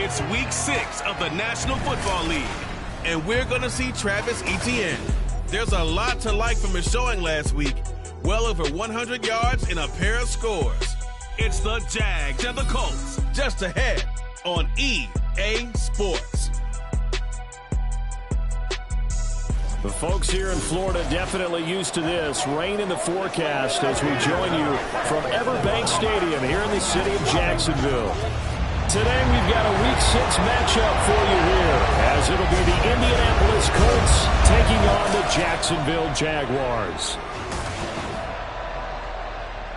It's week 6 of the National Football League, and we're going to see Travis Etienne. There's a lot to like from his showing last week. Well over 100 yards and a pair of scores. It's the Jags and the Colts, just ahead on EA Sports. The folks here in Florida definitely used to this. Rain in the forecast as we join you from Everbank Stadium here in the city of Jacksonville. Today we've got a Week 6 matchup for you here, as it'll be the Indianapolis Colts taking on the Jacksonville Jaguars.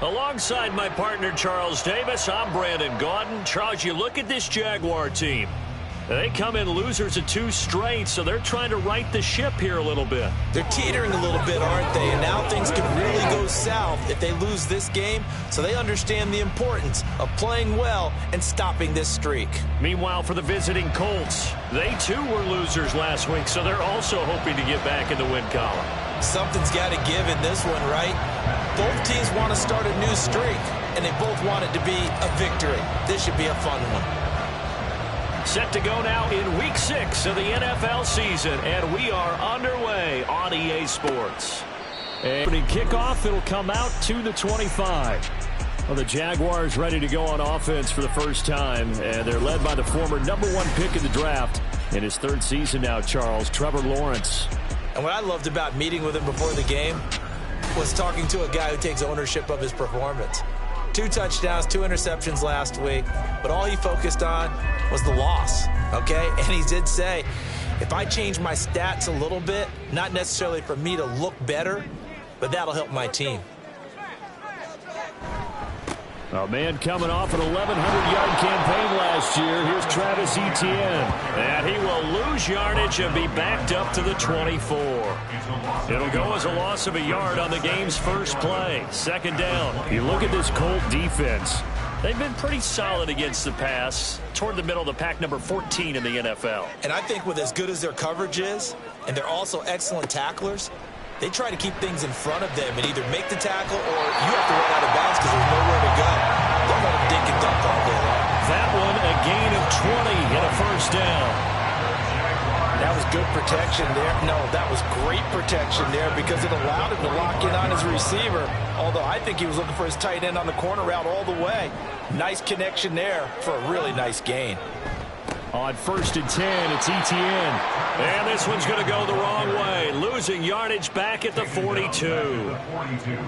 Alongside my partner Charles Davis, I'm Brandon Gaudin. Charles, you look at this Jaguar team. They come in losers of 2 straight, so they're trying to right the ship here a little bit. They're teetering a little bit, aren't they? And now things could really go south if they lose this game, so they understand the importance of playing well and stopping this streak. Meanwhile, for the visiting Colts, they too were losers last week, so they're also hoping to get back in the win column. Something's got to give in this one, right? Both teams want to start a new streak, and they both want it to be a victory. This should be a fun one. Set to go now in Week 6 of the NFL season, and we are underway on EA Sports. Opening kickoff, it'll come out to the 25. Well, the Jaguars ready to go on offense for the first time, and they're led by the former #1 pick in the draft in his 3rd season now, Charles, Trevor Lawrence. And what I loved about meeting with him before the game was talking to a guy who takes ownership of his performance. 2 touchdowns, 2 interceptions last week, but all he focused on was the loss, okay? And he did say, if I change my stats a little bit, not necessarily for me to look better, but that'll help my team. A man coming off an 1,100-yard campaign last year. Here's Travis Etienne. And he will lose yardage and be backed up to the 24. It'll go as a loss of a yard on the game's first play. 2nd down. You look at this Colt defense. They've been pretty solid against the pass, toward the middle of the pack, number 14 in the NFL. And I think with as good as their coverage is, and they're also excellent tacklers, they try to keep things in front of them and either make the tackle or you have to run out of bounds because there's nowhere to go. Don't let them dink and dunk all day long. That one, a gain of 20 and a 1st down. That was good protection there. No, that was great protection there because it allowed him to lock in on his receiver. Although I think he was looking for his tight end on the corner route all the way. Nice connection there for a really nice gain. On 1st and 10, it's Etienne. And this one's going to go the wrong way. Losing yardage back at the 42.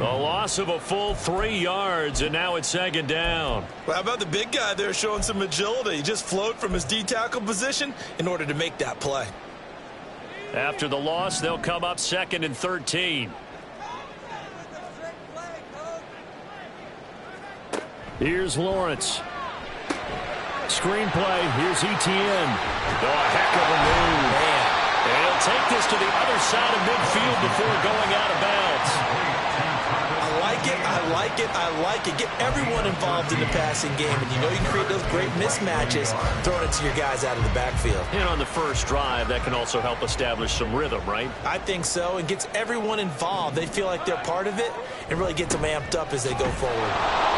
A loss of a full 3 yards, and now it's 2nd down. Well, how about the big guy there showing some agility? He just flowed from his D-tackle position in order to make that play. After the loss, they'll come up 2nd and 13. Here's Lawrence. Screen play. Here's Etienne. Oh, a heck of a move. Man. And he'll take this to the other side of midfield before going out of bounds. I like it. I like it. I like it. Get everyone involved in the passing game. And you know you can create those great mismatches throwing it to your guys out of the backfield. And on the first drive, that can also help establish some rhythm, right? I think so. And gets everyone involved. They feel like they're part of it and really gets them amped up as they go forward.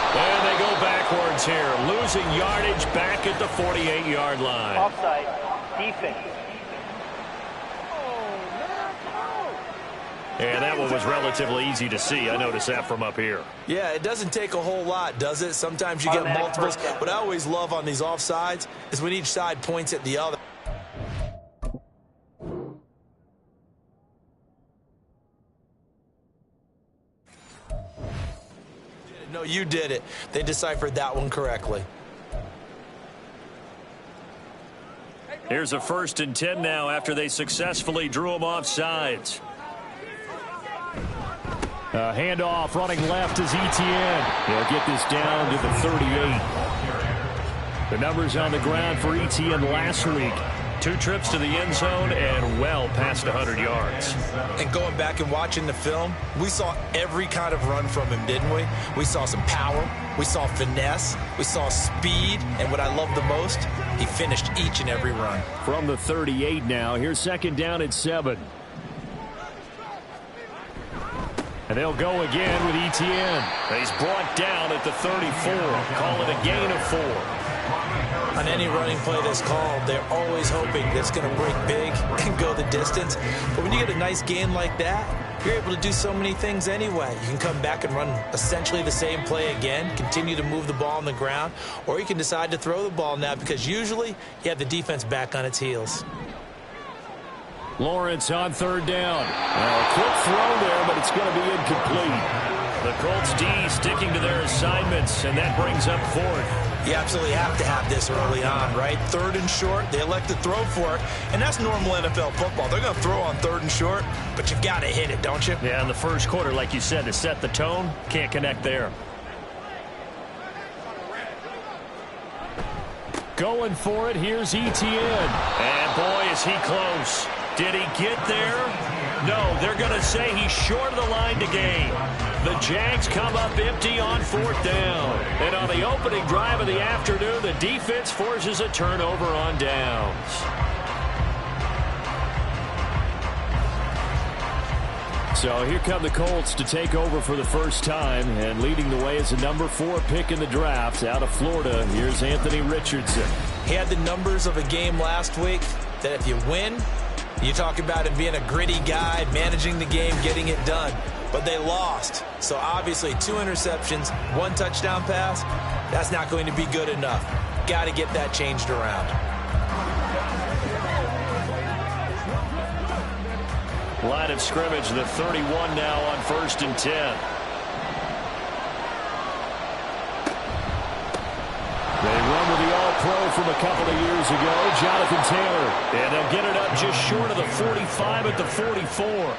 And they go backwards here, losing yardage back at the 48-yard line. Offside, defense. And that one was relatively easy to see. I noticed that from up here. Yeah, it doesn't take a whole lot, does it? Sometimes you get multiples. What I always love on these offsides is when each side points at the other. No, you did it. They deciphered that one correctly. Here's a 1st and 10 now after they successfully drew him off sides. Handoff running left is Etienne. He'll get this down to the 38. The numbers on the ground for Etienne last week. 2 trips to the end zone and well past 100 yards. And going back and watching the film, we saw every kind of run from him, didn't we? We saw some power, we saw finesse, we saw speed, and what I love the most, he finished each and every run. From the 38 now, here's 2nd down at 7. And they'll go again with Etienne. He's brought down at the 34. Call it a gain of 4. On any running play that's called, they're always hoping that it's going to break big and go the distance. But when you get a nice gain like that, you're able to do so many things anyway. You can come back and run essentially the same play again, continue to move the ball on the ground, or you can decide to throw the ball now because usually you have the defense back on its heels. Lawrence on third down. A quick throw there, but it's going to be incomplete. The Colts D sticking to their assignments, and that brings up fourth. You absolutely have to have this early on, right? Third and short, they elect to throw for it, and that's normal NFL football. They're going to throw on third and short, but you've got to hit it, don't you? Yeah, in the first quarter, like you said, to set the tone, can't connect there. Going for it, here's Etienne. And boy, is he close. Did he get there? No, they're going to say he's short of the line to gain. The Jags come up empty on fourth down. And on the opening drive of the afternoon, the defense forces a turnover on downs. So here come the Colts to take over for the first time, and leading the way is the number 4 pick in the draft out of Florida. Here's Anthony Richardson. He had the numbers of a game last week that if you win, you talk about him being a gritty guy, managing the game, getting it done. But they lost. So obviously 2 interceptions, 1 touchdown pass, that's not going to be good enough. Got to get that changed around. Line of scrimmage, the 31 now on 1st and 10. They run with the All-Pro from a couple of years ago, Jonathan Taylor. And they'll get it up just short of the 45 at the 44.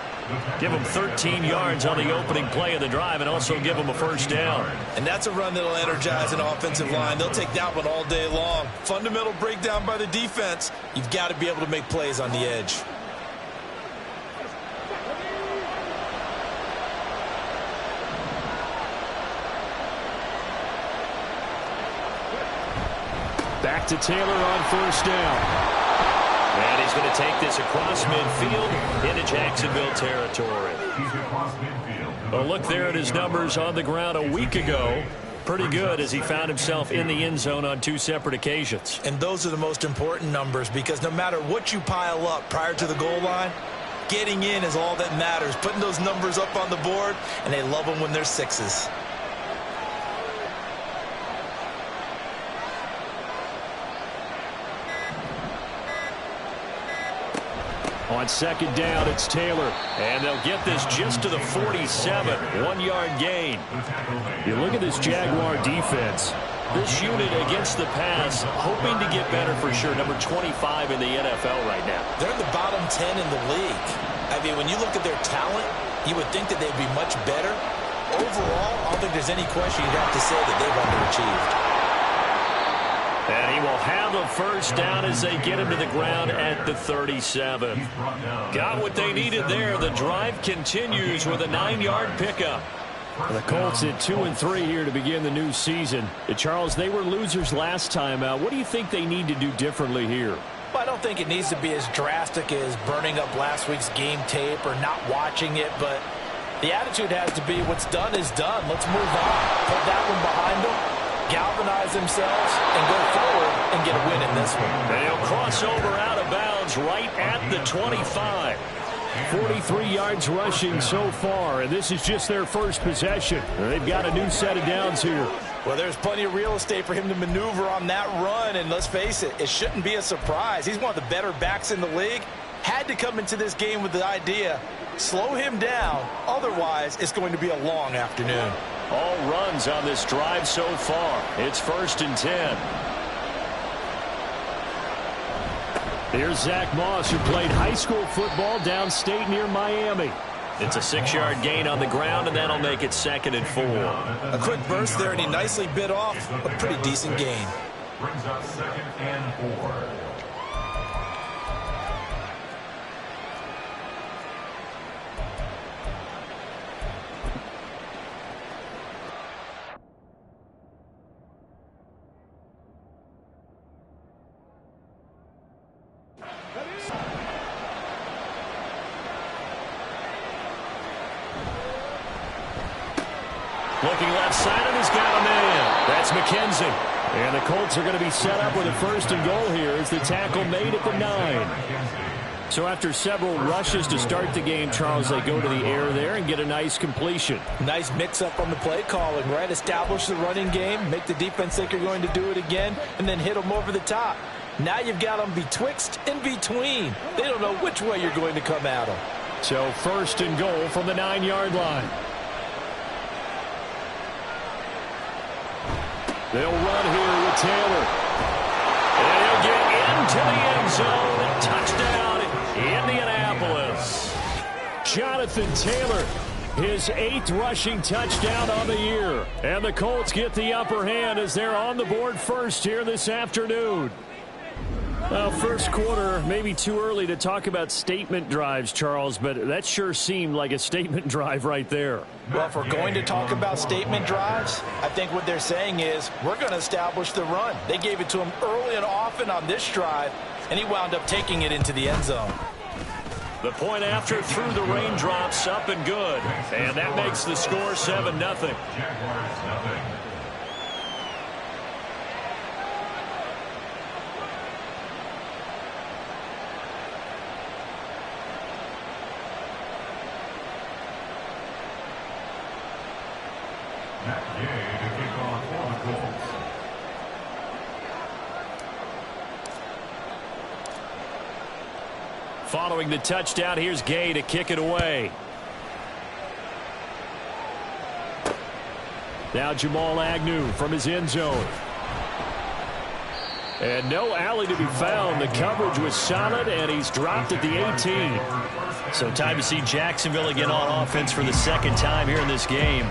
Give them 13 yards on the opening play of the drive and also give them a first down. And that's a run that'll energize an offensive line. They'll take that one all day long. Fundamental breakdown by the defense. You've got to be able to make plays on the edge. Back to Taylor on first down. And he's going to take this across midfield into Jacksonville territory. A look there at his numbers on the ground a week ago. Pretty good as he found himself in the end zone on 2 separate occasions. And those are the most important numbers because no matter what you pile up prior to the goal line, getting in is all that matters. Putting those numbers up on the board, and they love them when they're 6s. On second down, it's Taylor. And they'll get this just to the 47. 1-yard gain. You look at this Jaguar defense. This unit against the pass, hoping to get better for sure. Number 25 in the NFL right now. They're in the bottom 10 in the league. I mean, when you look at their talent, you would think that they'd be much better. Overall, I don't think there's any question you'd have to say that they've underachieved. And he will have a first down as they get him to the ground at the 37. Got what they needed there. The drive continues with a 9-yard pickup. The Colts at 2-3 here to begin the new season. Charles, they were losers last time out. What do you think they need to do differently here? Well, I don't think it needs to be as drastic as burning up last week's game tape or not watching it, but the attitude has to be what's done is done. Let's move on. Put that one behind them. Galvanize themselves and go forward and get a win in this one. And he'll cross over out of bounds right at the 25. 43 yards rushing so far, and this is just their first possession. They've got a new set of downs here. Well, there's plenty of real estate for him to maneuver on that run, and let's face it, it shouldn't be a surprise. He's one of the better backs in the league. Had to come into this game with the idea, slow him down, otherwise it's going to be a long afternoon. All runs on this drive so far. It's 1st and 10. Here's Zach Moss, who played high school football downstate near Miami. It's a 6-yard gain on the ground, and that'll make it 2nd and 4. A quick burst there, and he nicely bit off a pretty decent gain. Brings us 2nd and 4. Looking left side, and he's got a man. That's McKenzie. And the Colts are going to be set up with a 1st and goal here as the tackle made at the 9. So after several rushes to start the game, Charles, they go to the air there and get a nice completion. Nice mix-up on the play calling, right? Establish the running game, make the defense think you're going to do it again, and then hit them over the top. Now you've got them betwixt and between. They don't know which way you're going to come at them. So 1st and goal from the 9-yard line. They'll run here with Taylor. And he'll get into the end zone. Touchdown, Indianapolis. Jonathan Taylor, his 8th rushing touchdown on the year. And the Colts get the upper hand as they're on the board first here this afternoon. Well, first quarter, maybe too early to talk about statement drives, Charles, but that sure seemed like a statement drive right there. Well, if we're going to talk about statement drives, I think what they're saying is we're going to establish the run. They gave it to him early and often on this drive, and he wound up taking it into the end zone. The point after through the raindrops, up and good. And that makes the score 7-0. Jaguars nothing. Gay to kick off for the Colts. Following the touchdown, here's Gay to kick it away. Now Jamal Agnew from his end zone. And no alley to be found. The coverage was solid, and he's dropped at the 18. So time to see Jacksonville again on offense for the 2nd time here in this game.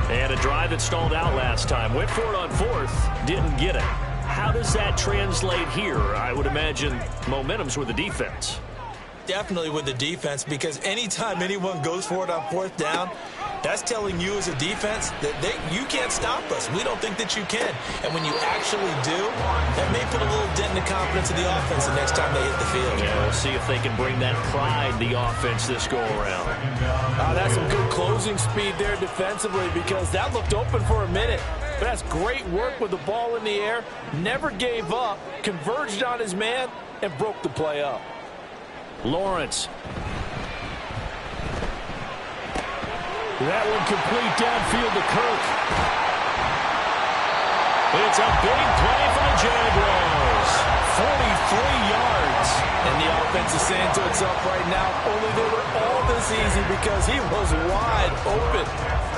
And a drive that stalled out last time. Went for it on 4th, didn't get it. How does that translate here? I would imagine momentum's with the defense. Definitely with the defense, because anytime anyone goes for it on 4th down, that's telling you as a defense that you can't stop us. We don't think that you can. And when you actually do, that may put a little dent in the confidence of the offense the next time they hit the field. Yeah, we'll see if they can bring that pride, the offense, this go-around. That's some good closing speed there defensively, because that looked open for a minute. But that's great work with the ball in the air. Never gave up, converged on his man, and broke the play up. Lawrence. That one complete downfield to Kirk. It's a big play for the Jaguars. 43 yards. And the offense is saying to itself right now, only they were all this easy because he was wide open.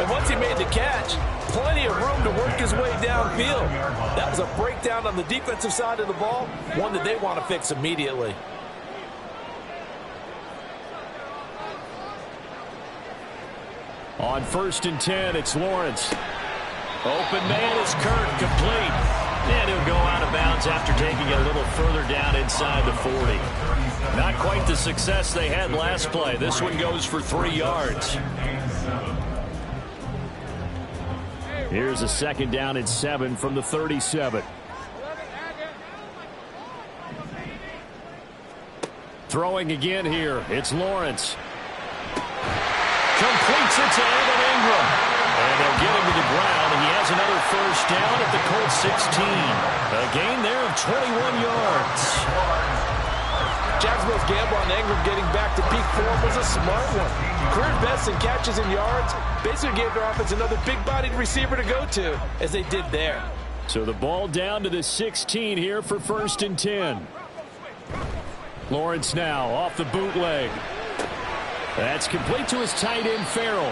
And once he made the catch, plenty of room to work his way downfield. That was a breakdown on the defensive side of the ball, one that they want to fix immediately. On 1st and 10, it's Lawrence. Open man is Kirk, complete. And he'll go out of bounds after taking it a little further down inside the 40. Not quite the success they had last play. This one goes for 3 yards. Here's a 2nd down and 7 from the 37. Throwing again here, it's Lawrence. Completes it to Evan Ingram. And they'll get him to the ground, and he has another 1st down at the Colts 16. A gain there of 21 yards. Jacksonville's gamble on Ingram getting back to peak form was a smart one. Career best in catches and yards. Basically gave their offense another big-bodied receiver to go to, as they did there. So the ball down to the 16 here for 1st and 10. Lawrence now off the bootleg. That's complete to his tight end, Farrell.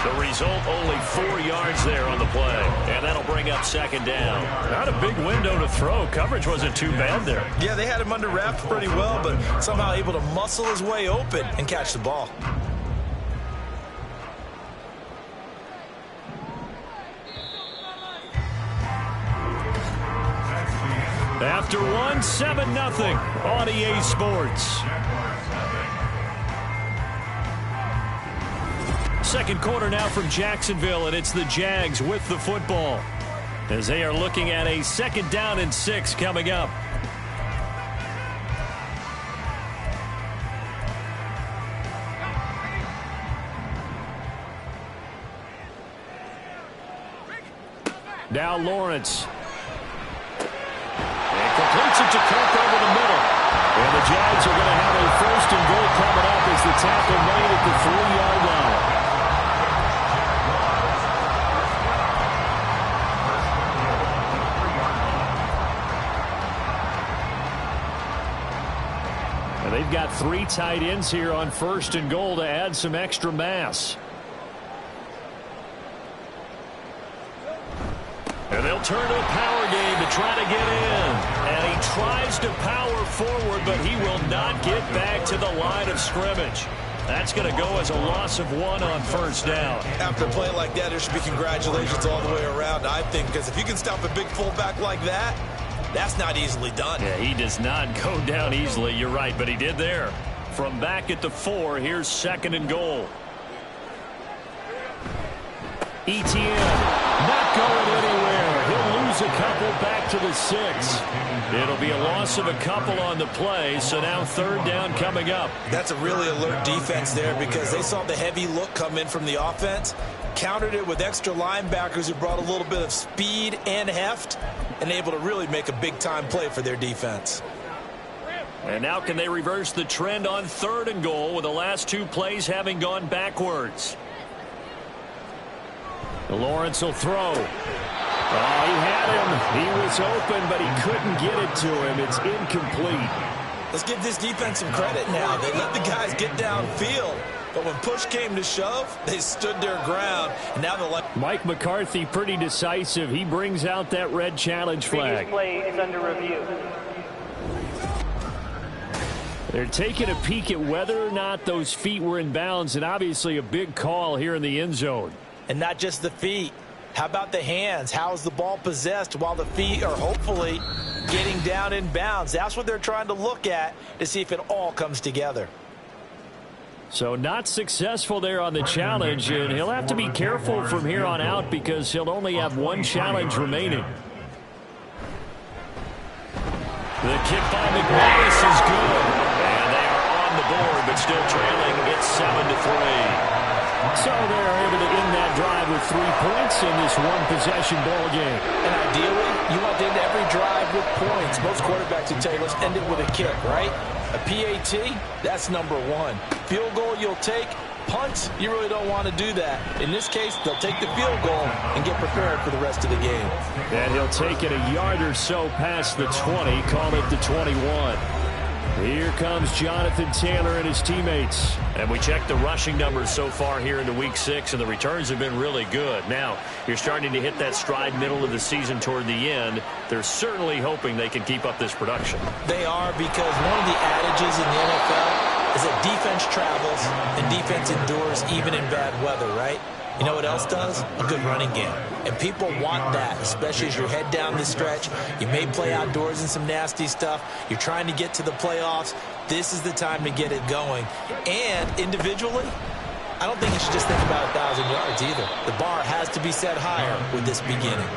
The result, only 4 yards there on the play. And that'll bring up 2nd down. Not a big window to throw. Coverage wasn't too bad there. Yeah, they had him under wraps pretty well, but somehow able to muscle his way open and catch the ball. After one, 7-0 on EA Sports. Second quarter now from Jacksonville, and it's the Jags with the football as they are looking at a 2nd down and 6 coming up. Now Lawrence. tackle made at the 3-yard line. And they've got 3 tight ends here on 1st and goal to add some extra mass. And they'll turn to a power game to try to get in. And he tries to power forward, but he will not get back to the line of scrimmage. That's going to go as a loss of 1 on 1st down. After a play like that, there should be congratulations all the way around, I think, because if you can stop a big fullback like that, that's not easily done. Yeah, he does not go down easily. You're right, but he did there. From back at the 4, here's 2nd and goal. Etienne not going anywhere. He'll lose a couple back to the 6. It'll be a loss of a couple on the play, so now 3rd down coming up. That's a really alert defense there because they saw the heavy look come in from the offense, countered it with extra linebackers who brought a little bit of speed and heft, and able to really make a big-time play for their defense. And now can they reverse the trend on 3rd and goal with the last 2 plays having gone backwards? Lawrence will throw. Oh, he had him. He was open, but he couldn't get it to him. It's incomplete. Let's give this defense some credit now. They let the guys get downfield, but when push came to shove, they stood their ground. And now they're like... Mike McCarthy pretty decisive. He brings out that red challenge flag. Previous play is under review. They're taking a peek at whether or not those feet were in bounds, and obviously a big call here in the end zone. And not just the feet. How about the hands? How is the ball possessed while the feet are hopefully getting down in bounds? That's what they're trying to look at to see if it all comes together. So not successful there on the challenge, and he'll have to be careful from here on out because he'll only have 1 challenge remaining. The kick by McManus is good. And they are on the board, but still trailing. It's 7-3. So they're able to end that drive with 3 points in this 1-possession ball game. And ideally, you want to end every drive with points. Most quarterbacks would tell you, let's end it with a kick, right? A PAT, that's number 1. Field goal you'll take. Punt, you really don't want to do that. In this case, they'll take the field goal and get prepared for the rest of the game. And he'll take it a yard or so past the 20, call it the 21. Here comes Jonathan Taylor and his teammates. And we checked the rushing numbers so far here into Week 6, and the returns have been really good. Now, you're starting to hit that stride middle of the season toward the end. They're certainly hoping they can keep up this production. They are, because one of the adages in the NFL is that defense travels and defense endures even in bad weather, right? You know what else does? A good running game. And people want that, especially as you head down the stretch. You may play outdoors in some nasty stuff. You're trying to get to the playoffs. This is the time to get it going. And individually, I don't think you should just think about 1,000 yards either. The bar has to be set higher with this beginning.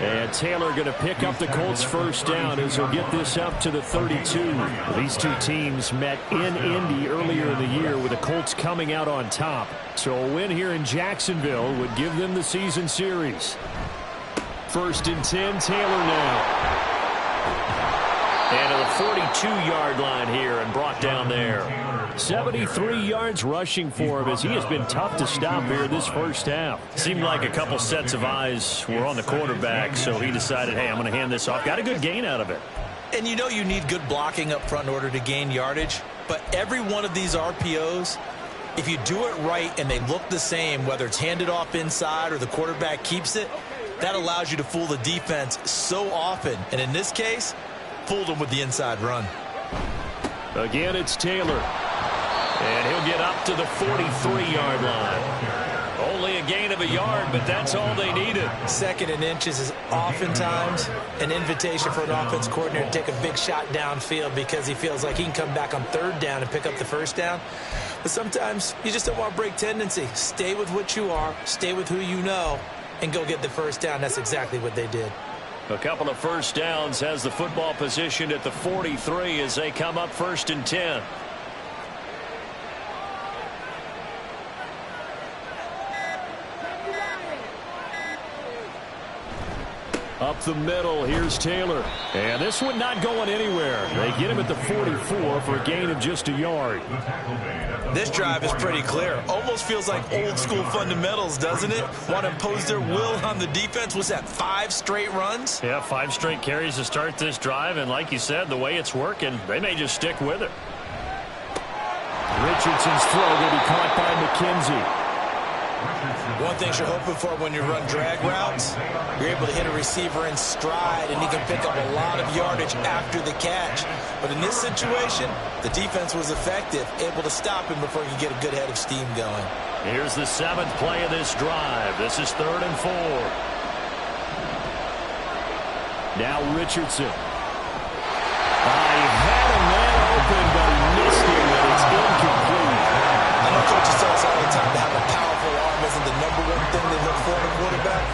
And Taylor going to pick up the Colts' 1st down as he'll get this up to the 32. These 2 teams met in Indy earlier in the year with the Colts coming out on top. So a win here in Jacksonville would give them the season series. 1st and 10, Taylor now. And to the 42-yard line here and brought down there. 73 yards rushing for him as he has been tough to stop here this 1st half. Seemed like a couple sets of eyes were on the quarterback, so he decided, hey, I'm going to hand this off. Got a good gain out of it. And you know you need good blocking up front in order to gain yardage. But every one of these RPOs, if you do it right and they look the same, whether it's handed off inside or the quarterback keeps it, that allows you to fool the defense so often. And in this case, fooled them with the inside run. Again, it's Taylor. And he'll get up to the 43-yard line. Only a gain of a yard, but that's all they needed. 2nd and inches is oftentimes an invitation for an offense coordinator to take a big shot downfield because he feels like he can come back on 3rd down and pick up the 1st down. But sometimes you just don't want to break tendency. Stay with what you are, stay with who you know, and go get the 1st down. That's exactly what they did. A couple of 1st downs has the football positioned at the 43 as they come up 1st and 10. Up the middle, here's Taylor. And this one not going anywhere. They get him at the 44 for a gain of just a yard. This drive is pretty clear. Almost feels like old school fundamentals, doesn't it? Want to impose their will on the defense. Was that 5 straight runs? Yeah, 5 straight carries to start this drive. And like you said, the way it's working, they may just stick with it. Richardson's throw will be caught by McKenzie. One thing you're hoping for when you run drag routes, you're able to hit a receiver in stride, and he can pick up a lot of yardage after the catch. But in this situation, the defense was effective, able to stop him before he could get a good head of steam going. Here's the 7th play of this drive. This is 3rd and 4. Now Richardson. He had a man open, but he missed it, and it's incomplete. I know coaches tell us all the time to have a powerful arm isn't the #1 thing they look for in a quarterback.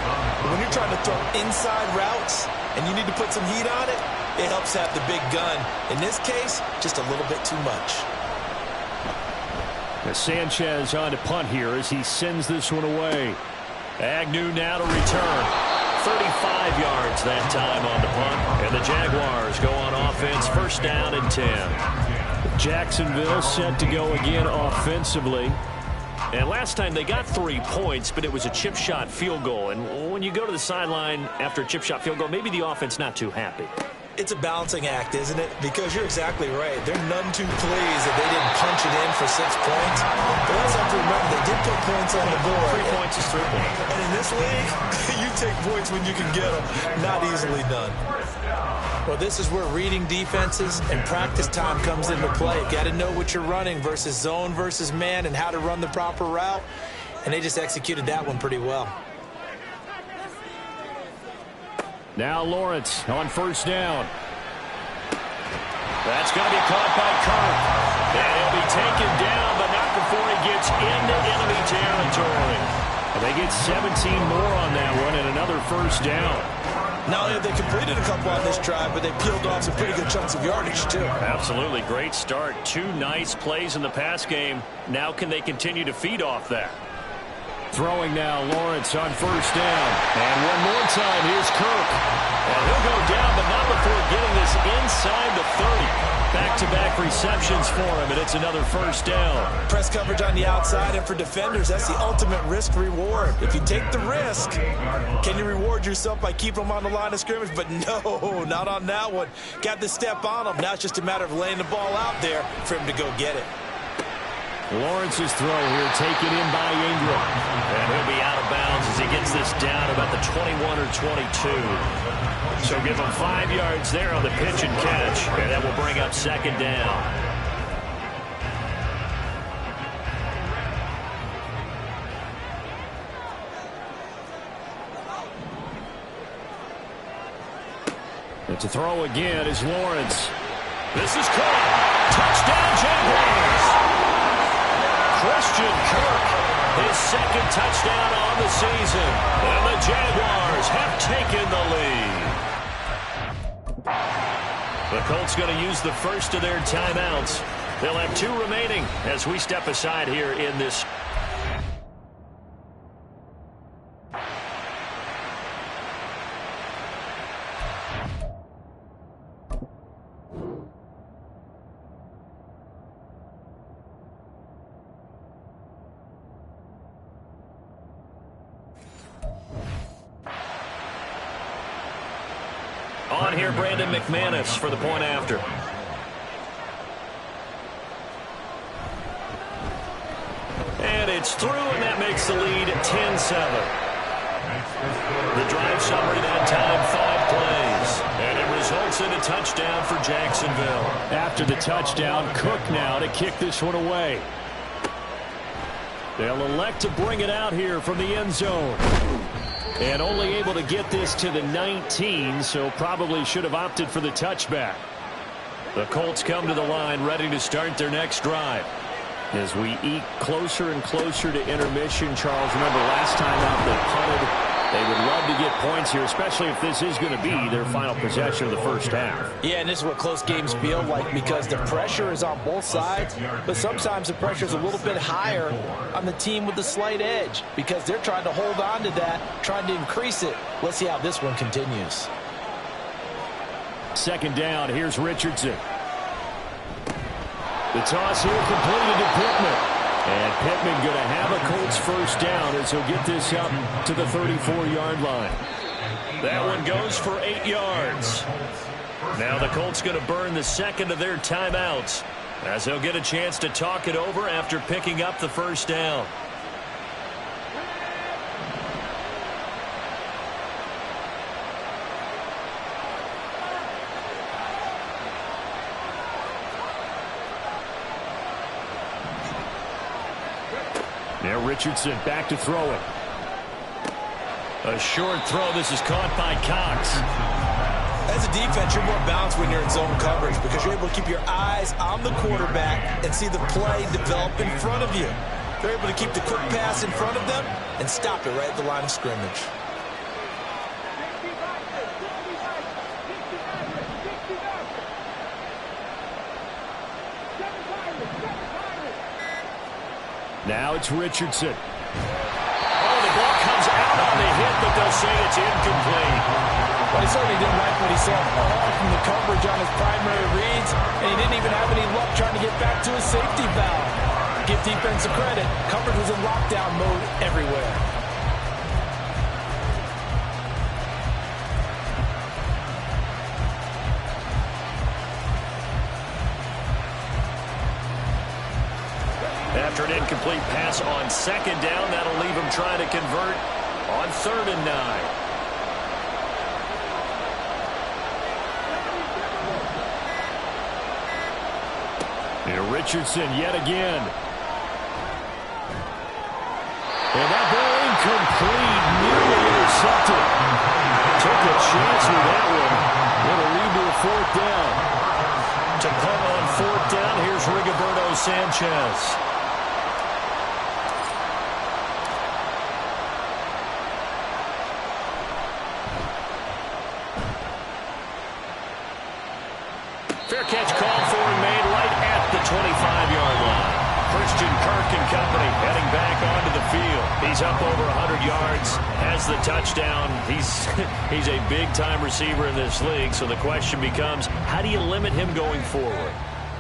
But when you're trying to throw inside routes and you need to put some heat on it, it helps have the big gun. In this case, just a little bit too much. Sanchez on to punt here as he sends this one away. Agnew now to return. 35 yards that time on the punt. And the Jaguars go on offense, 1st down and 10. Jacksonville set to go again offensively. And last time they got 3 points, but it was a chip shot field goal. And when you go to the sideline after a chip shot field goal, maybe the offense not too happy. It's a balancing act, isn't it? Because you're exactly right. They're none too pleased that they didn't punch it in for 6 points. But let's have to remember they did put points on the board. 3 points is 3 points. And in this league, you take points when you can get them. Not easily done. Well, this is where reading defenses and practice time comes into play. You got to know what you're running versus zone versus man and how to run the proper route. And they just executed that one pretty well. Now Lawrence on 1st down. That's going to be caught by Kirk. And he'll be taken down, but not before he gets into enemy territory. And they get 17 more on that one and another 1st down. Not only have they completed a couple on this drive, but they peeled off some pretty good chunks of yardage, too. Absolutely. Great start. 2 nice plays in the pass game. Now can they continue to feed off that? Throwing now, Lawrence on 1st down. And one more time, here's Kirk. And he'll go down, but not before getting this inside the 30. Back-to-back receptions for him, and it's another 1st down. Press coverage on the outside, and for defenders, that's the ultimate risk-reward. If you take the risk, can you reward yourself by keeping them on the line of scrimmage? But no, not on that one. Got the step on them. Now it's just a matter of laying the ball out there for him to go get it. Lawrence's throw here taken in by Ingram. And he'll be out of bounds as he gets this down about the 21 or 22. So give him 5 yards there on the pitch and catch. And that will bring up 2nd down. And to throw again is Lawrence. This is caught. Touchdown, Jaguars. Christian Kirk, his 2nd touchdown on the season. And the Jaguars have taken the lead. The Colts going to use the first of their timeouts. They'll have 2 remaining as we step aside here in this. On here, Brandon McManus for the point after. And it's through, and that makes the lead 10-7. The drive summary that time, 5 plays. And it results in a touchdown for Jacksonville. After the touchdown, Cook now to kick this one away. They'll elect to bring it out here from the end zone. And only able to get this to the 19, so probably should have opted for the touchback. The Colts come to the line ready to start their next drive. As we eke closer and closer to intermission, Charles, remember last time out they punted They would love to get points here, especially if this is going to be their final possession of the first half. Yeah, and this is what close games feel like because the pressure is on both sides, but sometimes the pressure is a little bit higher on the team with the slight edge because they're trying to hold on to that, trying to increase it. Let's see how this one continues. Second down, here's Richardson. The toss here completed to Pittman. And Pittman going to have a Colts first down as he'll get this up to the 34-yard line. That one goes for 8 yards. Now the Colts going to burn the second of their timeouts as they'll get a chance to talk it over after picking up the first down. Now Richardson back to throw it. A short throw. This is caught by Cox. As a defense, you're more balanced when you're in zone coverage because you're able to keep your eyes on the quarterback and see the play develop in front of you. They're able to keep the quick pass in front of them and stop it right at the line of scrimmage. Now it's Richardson. Oh, the ball comes out on the hit, but they'll say it's incomplete. But he certainly didn't like what he saw all from the coverage on his primary reads, and he didn't even have any luck trying to get back to his safety valve. Give defense a credit. Coverage was in lockdown mode everywhere. After an incomplete pass on second down, that'll leave him trying to convert on 3rd and 9. Here Richardson yet again. And that ball incomplete, nearly intercepted. Took a chance with that one. It'll lead to a 4th down. To punt on 4th down, here's Rigoberto Sanchez. Fair catch called for and made right at the 25-yard line. Christian Kirk and company heading back onto the field. He's up over 100 yards, has the touchdown. He's a big-time receiver in this league, so the question becomes, how do you limit him going forward?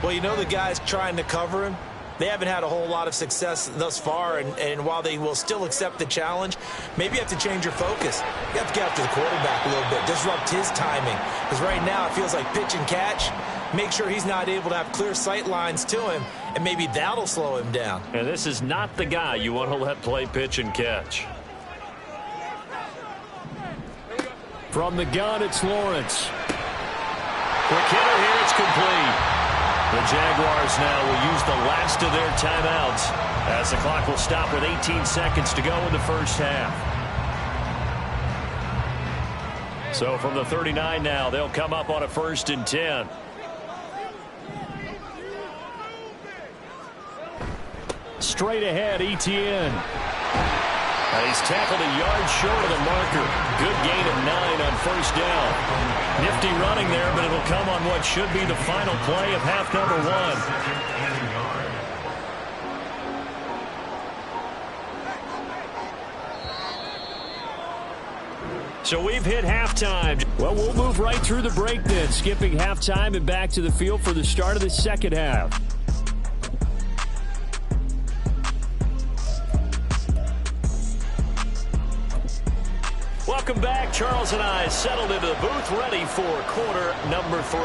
Well, you know the guys trying to cover him, they haven't had a whole lot of success thus far, and while they will still accept the challenge, maybe you have to change your focus. You have to get after the quarterback a little bit, disrupt his timing, because right now it feels like pitch and catch. Make sure he's not able to have clear sight lines to him, and maybe that'll slow him down. And this is not the guy you want to let play pitch and catch. From the gun, it's Lawrence. Quick hitter here, it's complete. The Jaguars now will use the last of their timeouts as the clock will stop with 18 seconds to go in the first half. So from the 39 now, they'll come up on a 1st and 10. Straight ahead, Etienne. And he's tackled a yard short of the marker. Good gain of 9 on 1st down. Nifty running there, but it'll come on what should be the final play of half number 1. So we've hit halftime. Well, we'll move right through the break then, skipping halftime and back to the field for the start of the second half. Welcome back. Charles and I settled into the booth, ready for quarter number 3.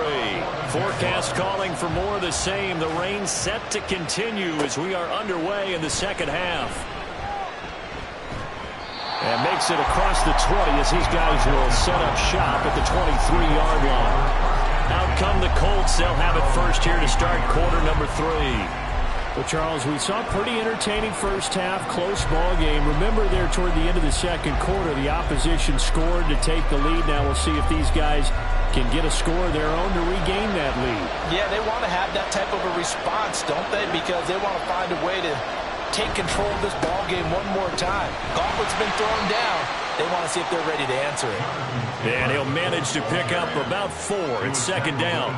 Forecast calling for more of the same. The rain set to continue as we are underway in the second half. And makes it across the 20 as these guys will set up shop at the 23-yard line. Out come the Colts. They'll have it first here to start quarter number 3. Well, Charles, we saw a pretty entertaining first half, close ball game. Remember there toward the end of the second quarter, the opposition scored to take the lead. Now we'll see if these guys can get a score of their own to regain that lead. Yeah, they want to have that type of a response, don't they? Because they want to find a way to take control of this ball game one more time. Gauntlet's been thrown down. They want to see if they're ready to answer it. And he'll manage to pick up about 4. It's second down.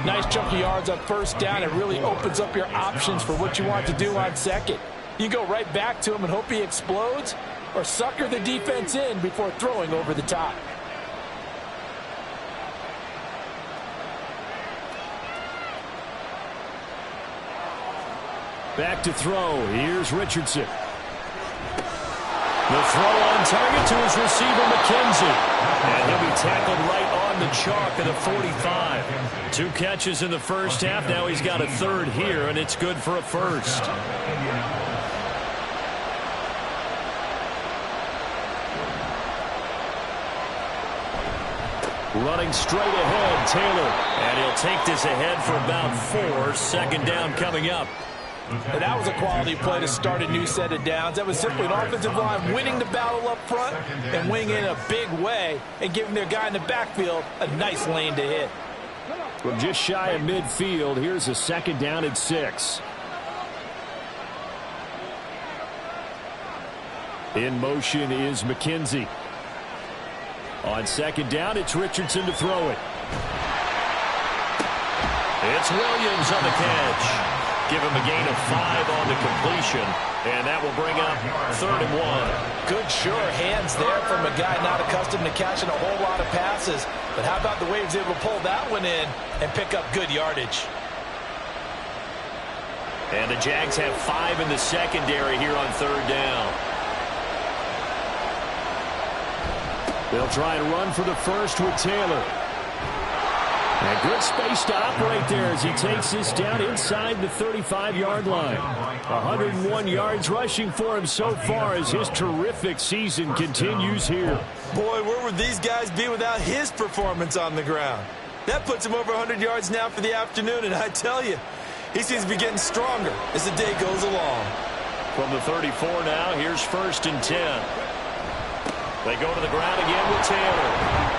Nice chunk of yards on first down. It really opens up your options for what you want to do on second. You go right back to him and hope he explodes, or sucker the defense in before throwing over the top. Back to throw. Here's Richardson. The throw on target to his receiver, McKenzie. And he'll be tackled right on the chalk of the 45. 2 catches in the first half. Now he's got a third here, and it's good for a first. Running straight ahead, Taylor. And he'll take this ahead for about 4. Second down coming up. And that was a quality play to start a new set of downs. That was simply an offensive line winning the battle up front and winning in a big way and giving their guy in the backfield a nice lane to hit. From just shy of midfield, here's a second down and 6. In motion is McKenzie. On second down, it's Richardson to throw it. It's Williams on the catch. Give him a gain of 5 on the completion, and that will bring up 3rd and 1. Good, sure hands there from a guy not accustomed to catching a whole lot of passes. But how about the way he was able to pull that one in and pick up good yardage? And the Jags have 5 in the secondary here on 3rd down. They'll try and run for the first with Taylor. And good space to operate there as he takes this down inside the 35-yard line. 101 yards rushing for him so far as his terrific season continues here. Boy, where would these guys be without his performance on the ground? That puts him over 100 yards now for the afternoon, and I tell you, he seems to be getting stronger as the day goes along. From the 34 now, here's 1st and 10. They go to the ground again with Taylor.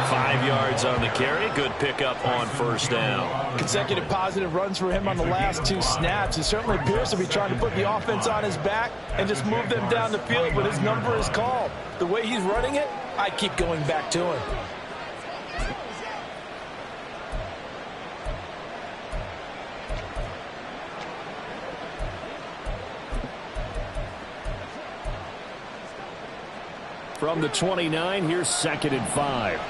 5 yards on the carry. Good pickup on 1st down. Consecutive positive runs for him on the last 2 snaps. He certainly appears to be trying to put the offense on his back and just move them down the field, but his number is called. The way he's running it, I keep going back to him. From the 29, here's 2nd and 5.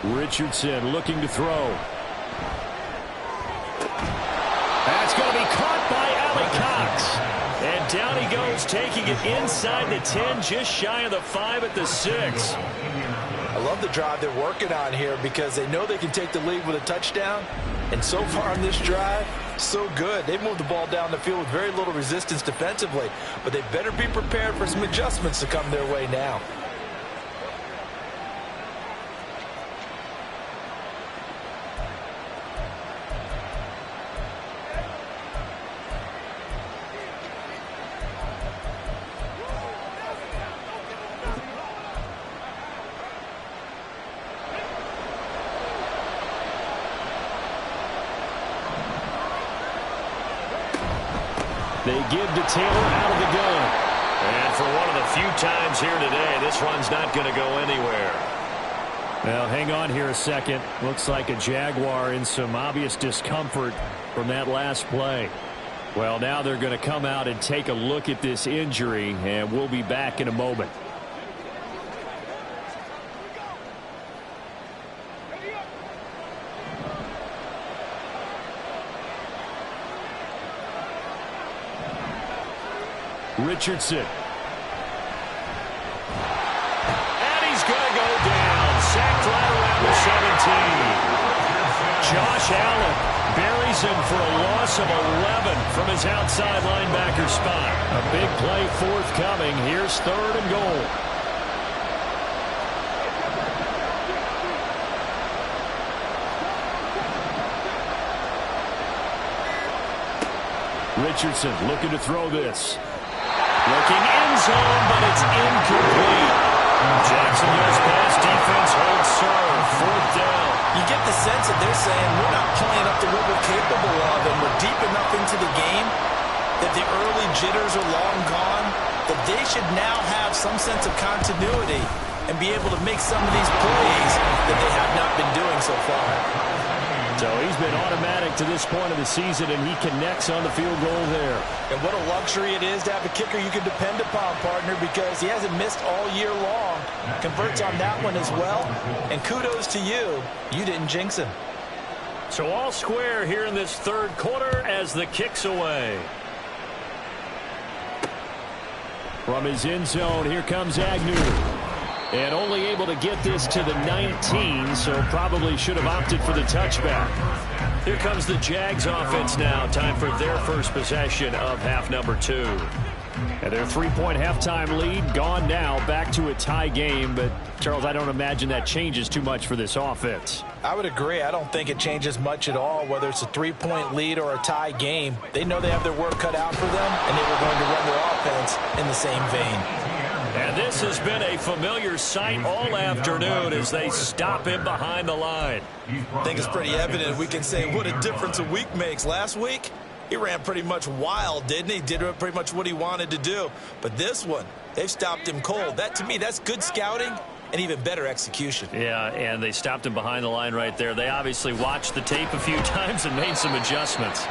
Richardson looking to throw. That's going to be caught by Allie Cox. And down he goes, taking it inside the 10, just shy of the 5 at the 6. I love the drive they're working on here because they know they can take the lead with a touchdown. And so far on this drive, so good. They've moved the ball down the field with very little resistance defensively. But they better be prepared for some adjustments to come their way now. They give to Taylor out of the gun. And for one of the few times here today, this run's not going to go anywhere. Well, hang on here a second. Looks like a Jaguar in some obvious discomfort from that last play. Well, now they're going to come out and take a look at this injury, and we'll be back in a moment. Richardson. And he's going to go down. Sacked right around the 17. Josh Allen buries him for a loss of 11 from his outside linebacker spot. A big play forthcoming. Here's 3rd and goal. Richardson looking to throw this. Looking end zone, but it's incomplete. Jacksonville's pass defense holds serve. 4th down. You get the sense that they're saying we're not playing up to what we're capable of, and we're deep enough into the game that the early jitters are long gone, that they should now have some sense of continuity and be able to make some of these plays that they have not been doing so far. So he's been automatic to this point of the season, and he connects on the field goal there. And what a luxury it is to have a kicker you can depend upon, partner, because he hasn't missed all year long. Converts on that one as well. And kudos to you. You didn't jinx him. So all square here in this third quarter as the kick's away. From his end zone, here comes Agnew. And only able to get this to the 19, so probably should have opted for the touchback. Here comes the Jags offense now. Time for their first possession of half number 2. And their 3-point halftime lead gone now, back to a tie game. But, Charles, I don't imagine that changes too much for this offense. I would agree. I don't think it changes much at all, whether it's a 3-point lead or a tie game. They know they have their work cut out for them, and they were going to run their offense in the same vein. And this has been a familiar sight all afternoon as they stop him behind the line. I think it's pretty evident. We can say what a difference a week makes. Last week, he ran pretty much wild, didn't he? Did pretty much what he wanted to do. But this one, they've stopped him cold. That, to me, that's good scouting and even better execution. Yeah, and they stopped him behind the line right there. They obviously watched the tape a few times and made some adjustments.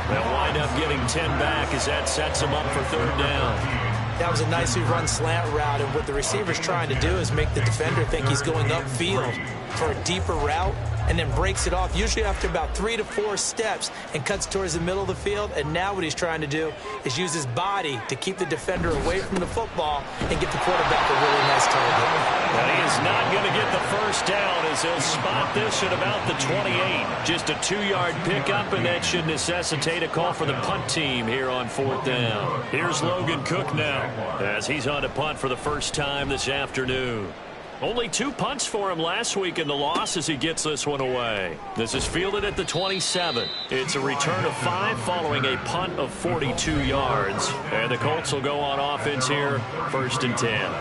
They'll wind up getting 10 back as that sets them up for third down. That was a nicely run slant route, and what the receiver's trying to do is make the defender think he's going upfield for a deeper route, and then breaks it off, usually after about 3 to 4 steps, and cuts towards the middle of the field. And now what he's trying to do is use his body to keep the defender away from the football and get the quarterback a really nice target. And he is not going to get the first down as he'll spot this at about the 28. Just a 2-yard pickup, and that should necessitate a call for the punt team here on fourth down. Here's Logan Cook now as he's on a punt for the first time this afternoon. Only 2 punts for him last week in the loss as he gets this one away. This is fielded at the 27. It's a return of 5 following a punt of 42 yards. And the Colts will go on offense here, 1st and 10.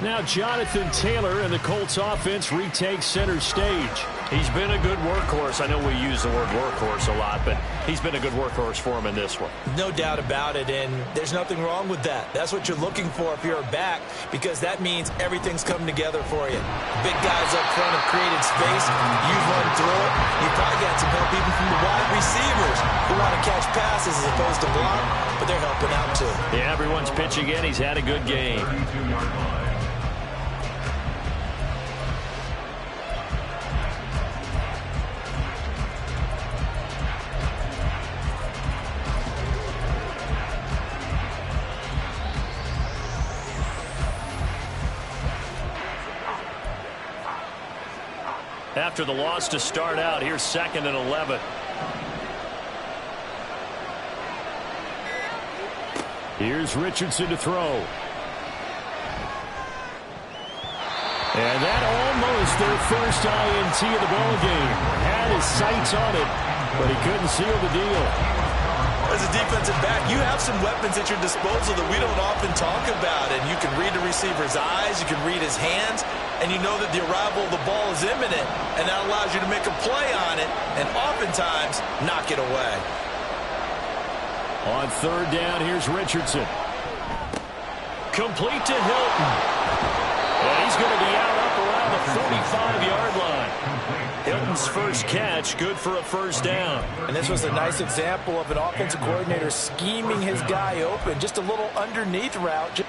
Now Jonathan Taylor and the Colts offense retake center stage. He's been a good workhorse. I know we use the word workhorse a lot, but he's been a good workhorse for him in this one. No doubt about it, and there's nothing wrong with that. That's what you're looking for if you're a back, because that means everything's coming together for you. Big guys up front have created space. You've run through it. You've probably got some help even from the wide receivers who want to catch passes as opposed to block, but they're helping out too. Yeah, everyone's pitching in. He's had a good game. After the loss to start out, here's 2nd and 11. Here's Richardson to throw. And that almost their first INT of the ball game. Had his sights on it, but he couldn't seal the deal. As a defensive back, you have some weapons at your disposal that we don't often talk about. And you can read the receiver's eyes, you can read his hands, and you know that the arrival of the ball is imminent, and that allows you to make a play on it and oftentimes knock it away. On 3rd down, here's Richardson. Complete to Hilton. And he's going to be out up around the 45-yard line. Hilton's first catch, good for a 1st down. And this was a nice example of an offensive coordinator scheming his guy open. Just a little underneath route.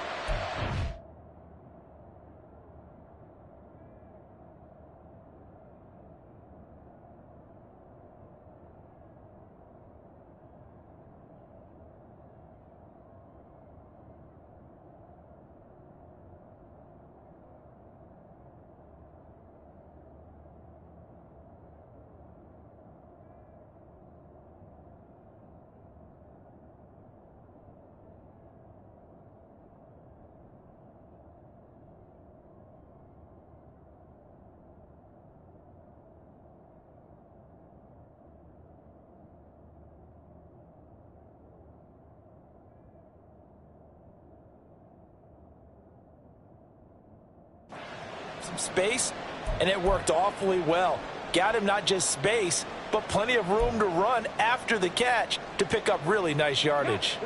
Some space, and it worked awfully well. got him not just space, but plenty of room to run after the catch to pick up really nice yardage.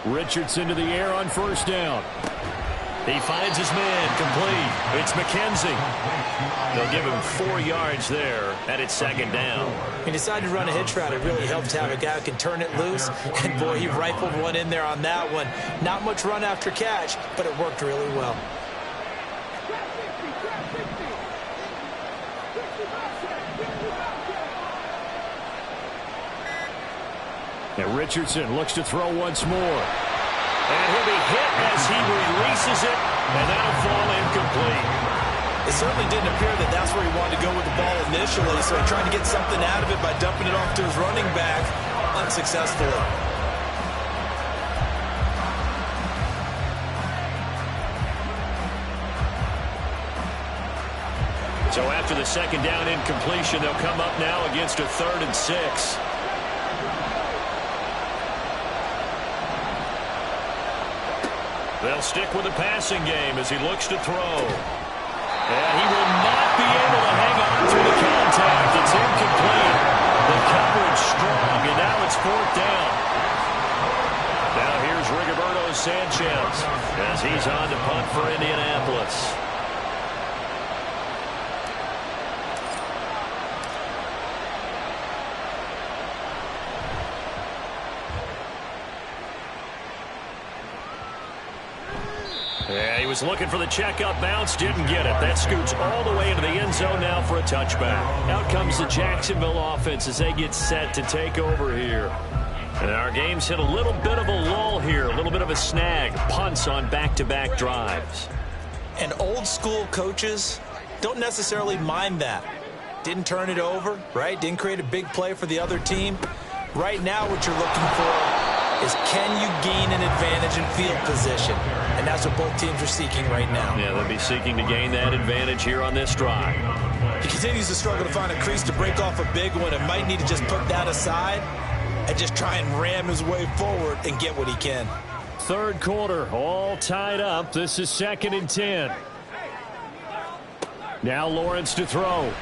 Richardson to the air on first down. He finds his man complete. It's McKenzie. They'll give him 4 yards there, and it's second down. He decided to run a hitch route. It really helps to have a guy who can turn it loose. And, boy, he rifled one in there on that one. Not much run after catch, but it worked really well. And Richardson looks to throw once more. And he'll be hit as he releases it, and that'll fall incomplete. It certainly didn't appear that that's where he wanted to go with the ball initially, so he tried to get something out of it by dumping it off to his running back unsuccessfully. So after the second down incompletion, they'll come up now against a 3rd and 6. They'll stick with the passing game as he looks to throw. And he will not be able to hang on through the contact. It's incomplete. The coverage strong, and now it's 4th down. Now here's Rigoberto Sanchez as he's on to punt for Indianapolis. Yeah, he was looking for the checkup bounce, didn't get it. That scoots all the way into the end zone now for a touchback. Out comes the Jacksonville offense as they get set to take over here. And our game's hit a little bit of a lull here, a little bit of a snag. Punts on back-to-back drives. And old school coaches don't necessarily mind that. Didn't turn it over, right? Didn't create a big play for the other team. Right now what you're looking for is can you gain an advantage in field position? And that's what both teams are seeking right now. Yeah, they'll be seeking to gain that advantage here on this drive. He continues to struggle to find a crease to break off a big one and might need to just put that aside and just try and ram his way forward and get what he can. 3rd quarter, all tied up. This is 2nd and 10. Now Lawrence to throw.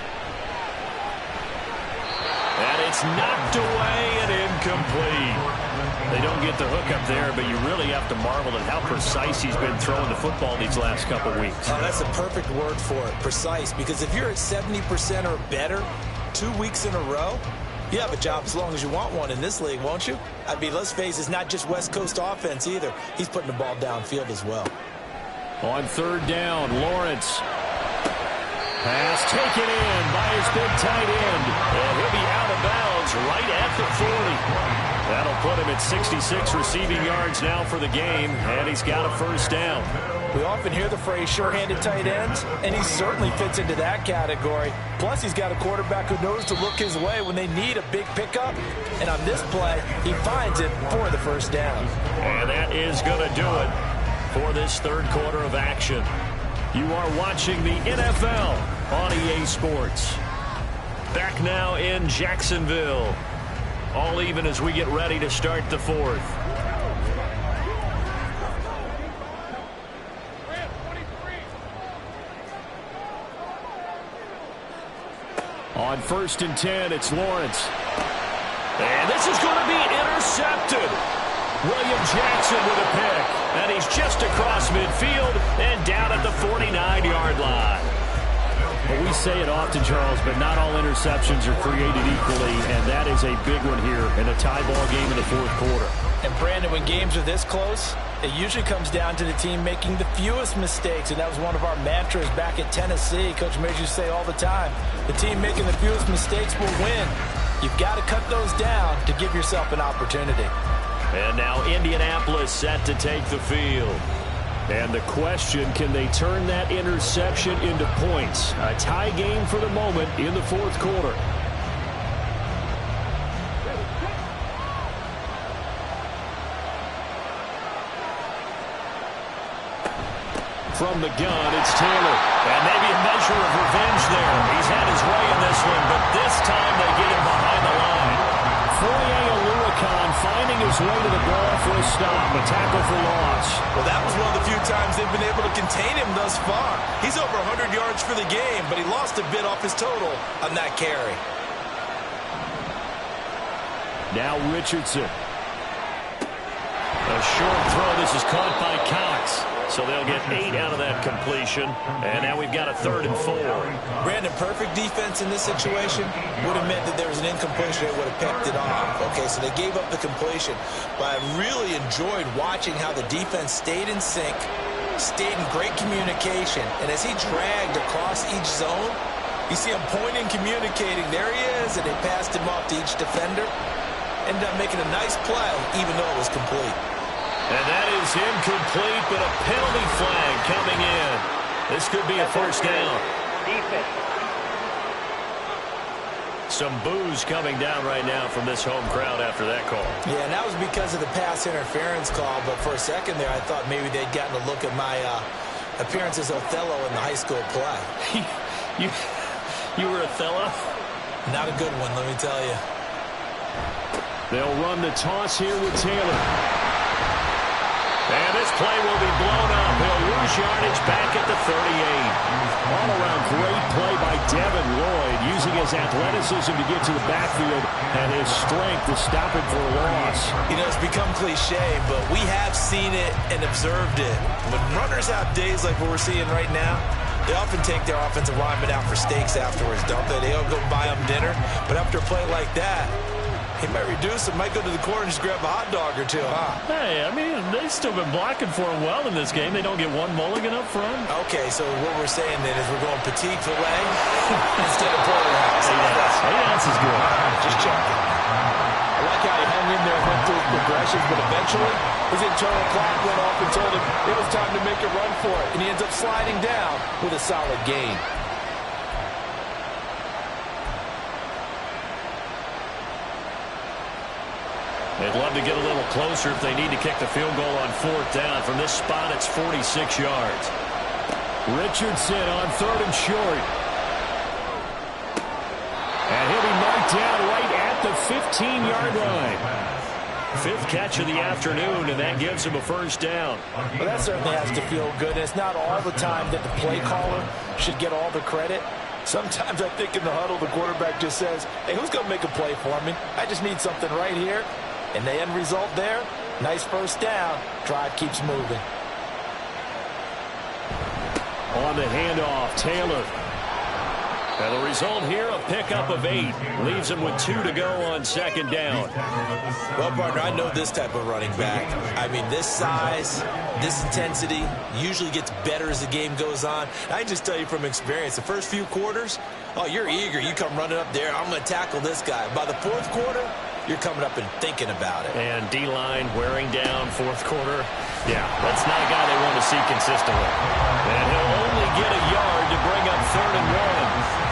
And it's knocked away and incomplete. They don't get the hook up there, but you really have to marvel at how precise he's been throwing the football these last couple weeks. Oh, that's a perfect word for it, precise. Because if you're at 70% or better 2 weeks in a row, you have a job as long as you want one in this league, won't you? I mean, let's face it, it's not just West Coast offense either. He's putting the ball downfield as well. On 3rd down, Lawrence. Pass taken in by his big tight end. And he'll be out of bounds right at the 40. That'll put him at 66 receiving yards now for the game, and he's got a 1st down. We often hear the phrase sure-handed tight ends, and he certainly fits into that category. Plus, he's got a quarterback who knows to look his way when they need a big pickup. And on this play, he finds it for the 1st down. And that is going to do it for this 3rd quarter of action. You are watching the NFL on EA Sports. Back now in Jacksonville. All even as we get ready to start the 4th. On 1st and 10, it's Lawrence. And this is going to be intercepted. William Jackson with a pick. And he's just across midfield and down at the 49-yard line. Well, we say it often, Charles, but not all interceptions are created equally, and that is a big one here in a tie ball game in the 4th quarter. And, Brandon, when games are this close, it usually comes down to the team making the fewest mistakes, and that was one of our mantras back at Tennessee. Coach Major used to say all the time, the team making the fewest mistakes will win. You've got to cut those down to give yourself an opportunity. And now Indianapolis set to take the field. And the question, can they turn that interception into points? A tie game for the moment in the 4th quarter. From the gun, it's Taylor. And maybe a measure of revenge there. He's had his way in this one, but this time they get him behind the line. Foye Oluokun finding his way to the ball for a stop, a tackle for loss. Well, that was one of the few times they've been able to contain him thus far. He's over 100 yards for the game, but he lost a bit off his total on that carry. Now Richardson. A short throw. This is caught by Cox. So they'll get 8 out of that completion. And now we've got a 3rd and 4. Brandon, perfect defense in this situation would have meant that there was an incompletion. They would have picked it off. Okay, so they gave up the completion. But I really enjoyed watching how the defense stayed in sync, stayed in great communication. And as he dragged across each zone, you see him pointing, communicating. There he is, and they passed him off to each defender. Ended up making a nice play, even though it was complete. And that is incomplete, but a penalty flag coming in. This could be a first down. Some boos coming down right now from this home crowd after that call. Yeah, and that was because of the pass interference call. But for a second there, I thought maybe they'd gotten a look at my appearance as Othello in the high school play. You were Othello? Not a good one, let me tell you. They'll run the toss here with Taylor. And this play will be blown up. He'll lose yardage back at the 38. All-around great play by Devin Lloyd, using his athleticism to get to the backfield and his strength to stop it for a loss. You know, it's become cliche, but we have seen it and observed it. When runners have days like what we're seeing right now, they often take their offensive linemen out for steaks afterwards, don't they? They all go buy them dinner. But after a play like that, he might reduce it, might go to the corner and just grab a hot dog or two, huh? Hey, I mean, they've still been blocking for him well in this game. They don't get one mulligan up front. Okay, so what we're saying then is we're going petite filet instead of porterhouse. 8 ounces is good. Just checking. I like how he hung in there and went through his progressions, but eventually his internal clock went off and told him it was time to make a run for it, and he ends up sliding down with a solid gain. They'd love to get a little closer if they need to kick the field goal on 4th down. From this spot, it's 46 yards. Richardson on 3rd and short. And he'll be marked down right at the 15-yard line. 5th catch of the afternoon, and that gives him a first down. Well, that certainly has to feel good. And it's not all the time that the play caller should get all the credit. Sometimes I think in the huddle, the quarterback just says, hey, who's going to make a play for me? I just need something right here. And the end result there, nice first down. Drive keeps moving. On the handoff, Taylor. And the result here, a pickup of 8. Leaves him with 2 to go on 2nd down. Well, partner, I know this type of running back. I mean, this size, this intensity usually gets better as the game goes on. I can just tell you from experience, the first few quarters, oh, you're eager. You come running up there, I'm going to tackle this guy. By the 4th quarter, you're coming up and thinking about it. And D-line wearing down 4th quarter. Yeah, that's not a guy they want to see consistently. And he'll only get a yard to bring up 3rd and 1.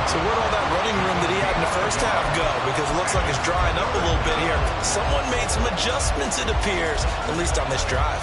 So where'd all that running room that he had in the first half go? Because it looks like it's drying up a little bit here. Someone made some adjustments, it appears, at least on this drive.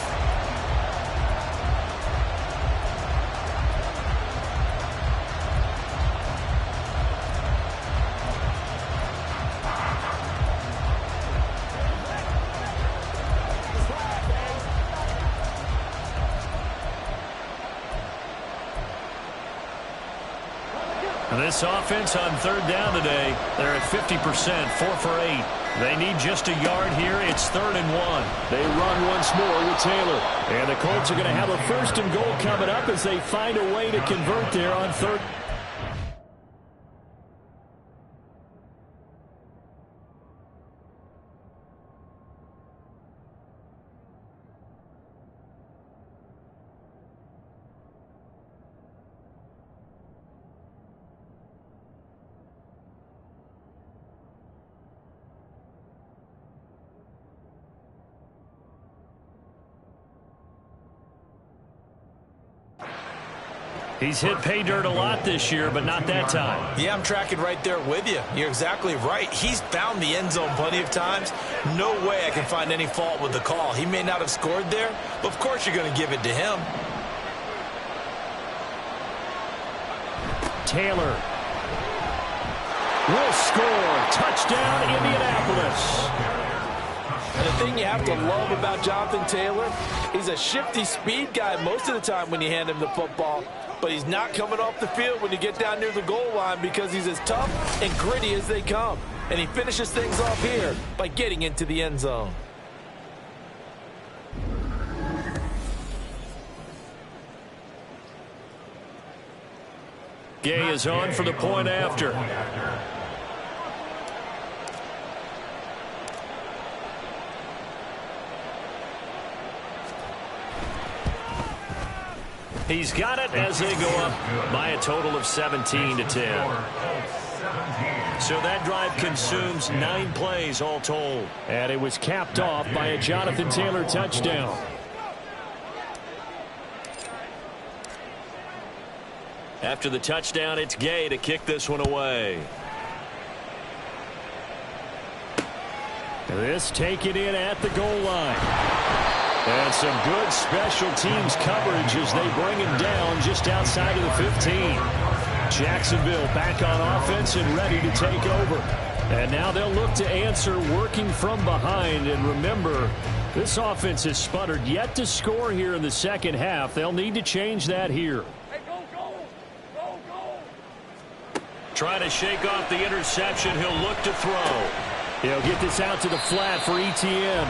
This offense on 3rd down today, they're at 50%, 4 for 8. They need just a yard here. It's 3rd and 1. They run once more with Taylor. And the Colts are going to have a 1st and goal coming up as they find a way to convert there on 3rd. He's hit pay dirt a lot this year, but not that time. Yeah, I'm tracking right there with you. You're exactly right. He's found the end zone plenty of times. No way I can find any fault with the call. He may not have scored there, but of course you're going to give it to him. Taylor will score. Touchdown, Indianapolis. And the thing you have to love about Jonathan Taylor, he's a shifty speed guy most of the time when you hand him the football, but he's not coming off the field when you get down near the goal line because he's as tough and gritty as they come. And he finishes things off here by getting into the end zone. Gay is on for the point after. He's got it as they go up by a total of 17-10. So that drive consumes 9 plays all told. And it was capped off by a Jonathan Taylor touchdown. After the touchdown, it's Gay to kick this one away. This taken in at the goal line. And some good special teams coverage as they bring him down just outside of the 15. Jacksonville back on offense and ready to take over. And now they'll look to answer working from behind. And remember, this offense has sputtered yet to score here in the second half. They'll need to change that here. Trying to shake off the interception. He'll look to throw. He'll get this out to the flat for ETN.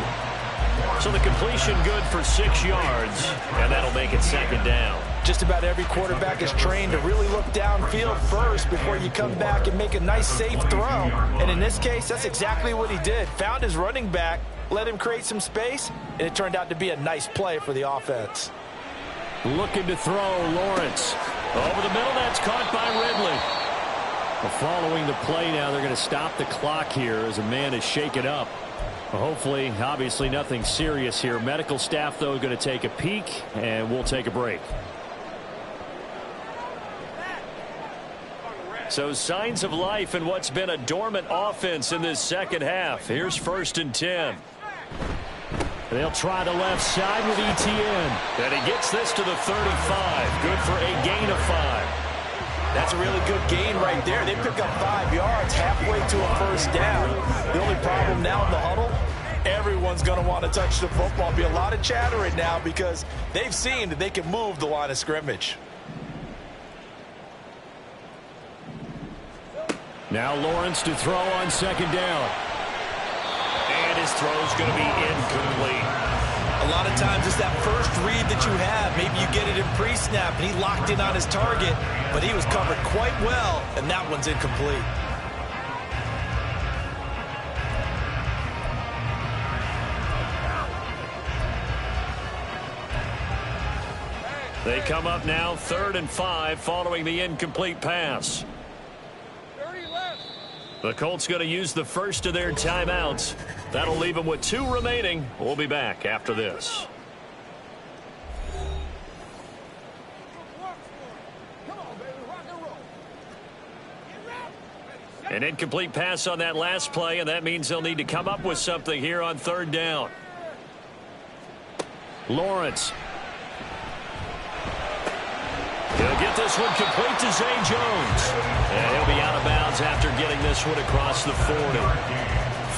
So the completion good for 6 yards, and that'll make it second down. Just about every quarterback is trained to really look downfield first before you come back and make a nice, safe throw. And in this case, that's exactly what he did. Found his running back, let him create some space, and it turned out to be a nice play for the offense. Looking to throw, Lawrence. Over the middle, that's caught by Ridley. Following the play now, they're going to stop the clock here as a man is shaken up. Hopefully, obviously nothing serious here. Medical staff, though, going to take a peek, and we'll take a break. So signs of life in what's been a dormant offense in this second half. Here's 1st and 10. They'll try the left side with ETN. And he gets this to the 35. Good for a gain of 5. That's a really good gain right there. They pick up 5 yards halfway to a first down. The only problem now in the huddle, everyone's going to want to touch the football. Be a lot of chattering now because they've seen that they can move the line of scrimmage. Now Lawrence to throw on 2nd down. And his throw's going to be incomplete. A lot of times it's that first read that you have. Maybe you get it in pre-snap, and he locked in on his target, but he was covered quite well, and that one's incomplete. They come up now 3rd and 5 following the incomplete pass. The Colts going to use the first of their timeouts. That'll leave them with 2 remaining. We'll be back after this. An incomplete pass on that last play, and that means they'll need to come up with something here on 3rd down. Lawrence. He'll get this one complete to Zay Jones. And he'll be out of bounds after getting this one across the 40.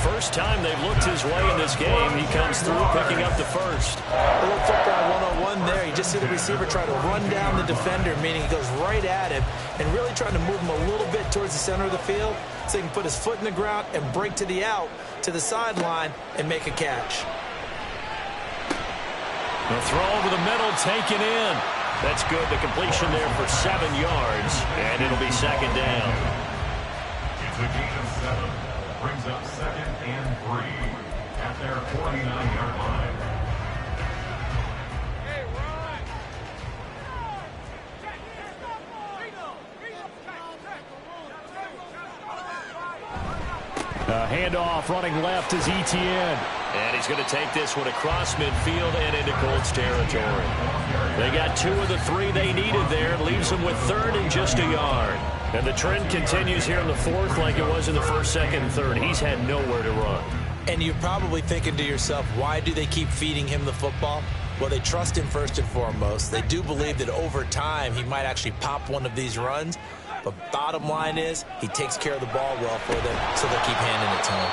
First time they've looked his way in this game. He comes through picking up the first. A little football 101 there. You just see the receiver try to run down the defender, meaning he goes right at him and really trying to move him a little bit towards the center of the field so he can put his foot in the ground and break to the out, to the sideline, and make a catch. The throw over the middle taken in. That's good. The completion there for 7 yards, and it'll be 2nd down. It's a gain of 7. Brings up 2nd and 3 at their 49-yard line. Handoff running left is ETN. And he's going to take this one across midfield and into Colts territory. They got 2 of the 3 they needed there. It leaves them with 3rd and just a yard. And the trend continues here in the 4th like it was in the 1st, 2nd, and 3rd. He's had nowhere to run. And you're probably thinking to yourself, why do they keep feeding him the football? Well, they trust him first and foremost. They do believe that over time he might actually pop one of these runs. But bottom line is he takes care of the ball well for them, so they'll keep handing it to him.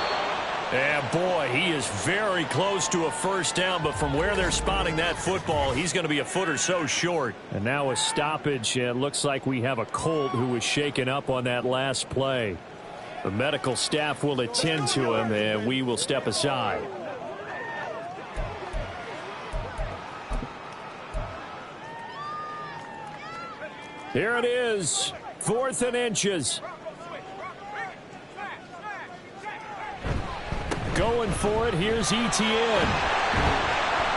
And boy, he is very close to a first down, but from where they're spotting that football, he's going to be a foot or so short. And now a stoppage. It looks like we have a Colt who was shaken up on that last play. The medical staff will attend to him, and we will step aside. Here it is, 4th and inches. Going for it, here's Etienne.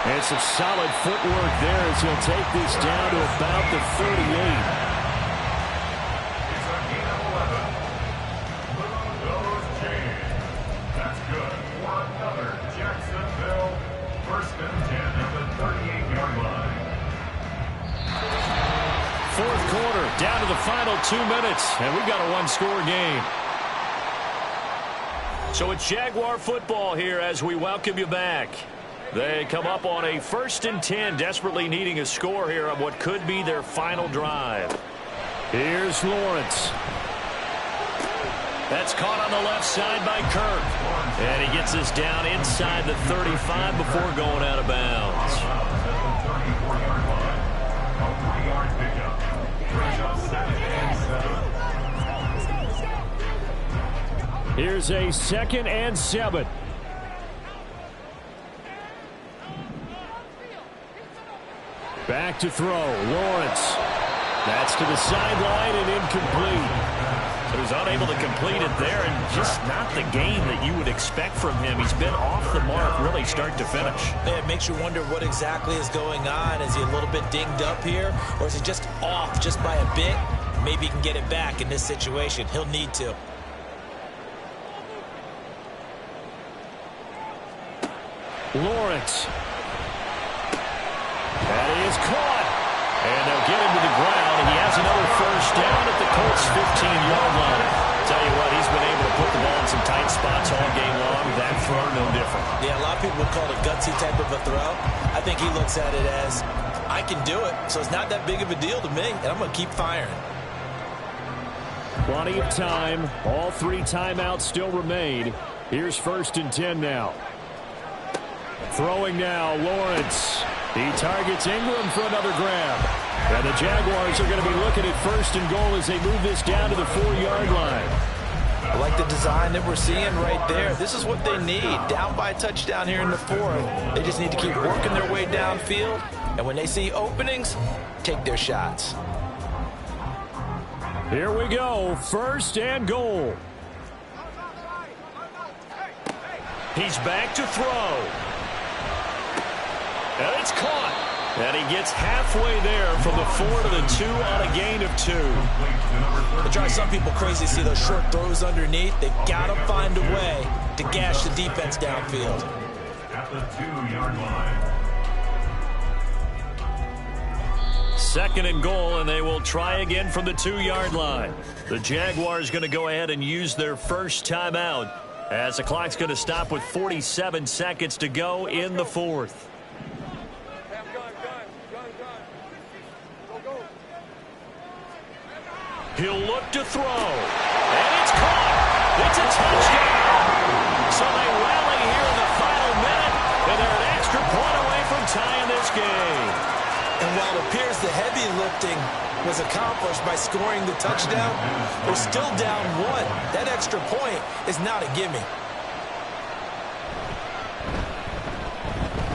And some solid footwork there as he'll take this down to about the 38. It's a gain of 11. Move those chains. That's good for another Jacksonville 1st and 10 at the 38-yard line. 4th quarter, down to the final 2 minutes, and we've got a one-score game. So it's Jaguar football here as we welcome you back. They come up on a 1st and 10, desperately needing a score here on what could be their final drive. Here's Lawrence. That's caught on the left side by Kirk. And he gets us down inside the 35 before going out of bounds. Here's a 2nd and 7. Back to throw. Lawrence. That's to the sideline and incomplete. He was unable to complete it there, and just not the game that you would expect from him. He's been off the mark really start to finish. Yeah, it makes you wonder what exactly is going on. Is he a little bit dinged up here, or is he just off just by a bit? Maybe he can get it back in this situation. He'll need to. Lawrence. That is caught. And they'll get him to the ground. He has another first down at the Colts 15-yard line. Tell you what, he's been able to put the ball in some tight spots all game long. That throw, no different. Yeah, a lot of people would call it a gutsy type of a throw. I think he looks at it as, I can do it, so it's not that big of a deal to me, and I'm going to keep firing. Plenty of time. All 3 timeouts still remain. Here's 1st and 10 now. Throwing now, Lawrence. He targets Ingram for another grab. And the Jaguars are going to be looking at 1st and goal as they move this down to the 4-yard line. I like the design that we're seeing right there. This is what they need. Down by a touchdown here in the 4th. They just need to keep working their way downfield. And when they see openings, take their shots. Here we go. 1st and goal. He's back to throw. And it's caught. And he gets halfway there from the 4 to the 2 on a gain of 2. It drives some people crazy to see those short throws underneath. They've got to find a way to gash the defense downfield. At the 2-yard line. 2nd and goal, and they will try again from the 2-yard line. The Jaguars going to go ahead and use their first timeout as the clock's going to stop with 47 seconds to go in the 4th. He'll look to throw. And it's caught. It's a touchdown. So they rally here in the final minute, and they're an extra point away from tying this game. And while it appears the heavy lifting was accomplished by scoring the touchdown, they're still down 1. That extra point is not a gimme.